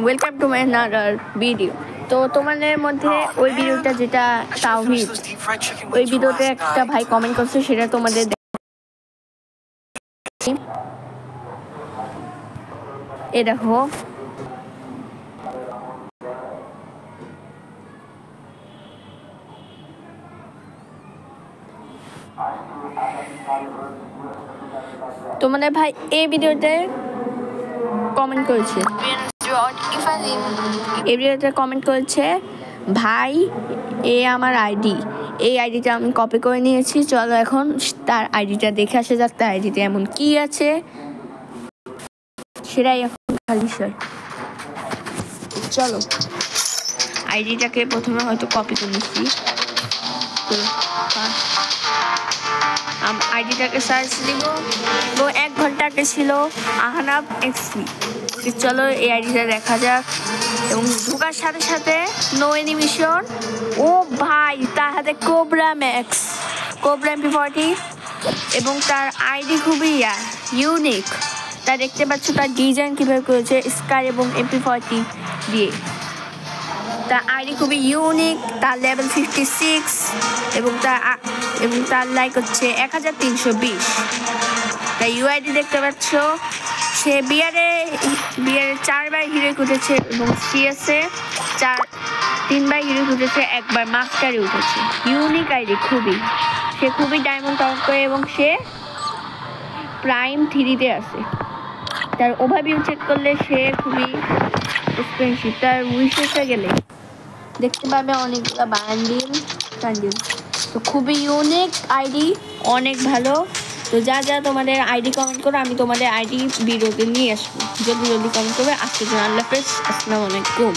Welcome to my another video. তো তোমাদের মধ্যে ওই ভিডিওটা যেটা তাওহীদ, ওই ভিডিওতে একটা ভাই কমেন্ট করছে, সেটা তোমাদের এ দেখো। তোমাদের ভাই এই ভিডিওতে কমেন্ট করেছে, এই ভিডিওতে কমেন্ট করেছে, ভাই এ আমার আইডি, এই আইডিটা আমি কপি করে নিয়েছি, চলো এখন তার আইডিটা দেখে আসা যাক, তার আইডিতে এমন কি আছে সেটাই এখন খালি বিষয়। চলো আইডিটাকে প্রথমে হয়তো কপি করে নিচ্ছি, আইডিটাকে সার্চ দিব। তো 1 ঘন্টা আগে ছিল আহনাব এক্সি। চলো এই আইডিটা দেখা যাক। এবং ঢোকার সাথে সাথে নো অ্যানিমেশন, ও ভাই তার হাতে কোবরা ম্যাক্স, কোবরা MP40, এবং তার আইডি খুবই ইউনিক। তা দেখতে পাচ্ছ তার ডিজাইন কীভাবে করেছে স্কাই এবং MP40 দিয়ে। তার আইডি খুবই ইউনিক, তার লেভেল 56 এবং তার লাইক হচ্ছে 1320। তাই ইউআইডি দেখতে পাচ্ছ। সে বিয়ারে 4বার হিরোইক উঠেছে এবং সিএসএ 3বার হিরোইক উঠেছে, 1বার মাস্টারে উঠেছে। ইউনিক আইডি খুবই, সে খুবই ডায়মন্ড কাউন্ট করে এবং সে প্রাইম 3-তে আছে। তার ওভারভিউ চেক করলে সে খুবই এক্সপেন্সিভ। তার উইশেসে গেলে দেখতে পাবে অনেকগুলো বান্ডিল। তো খুবই ইউনিক আইডি, অনেক ভালো। তো যা তোমাদের আইডি কমেন্ট করো, আমি তোমাদের আইডি ভিডিওতে নিয়ে আসবো। জলদি কমেন্ট করবে। আজকে আল্লাহ হাফেজ, আসসালামু আলাইকুম।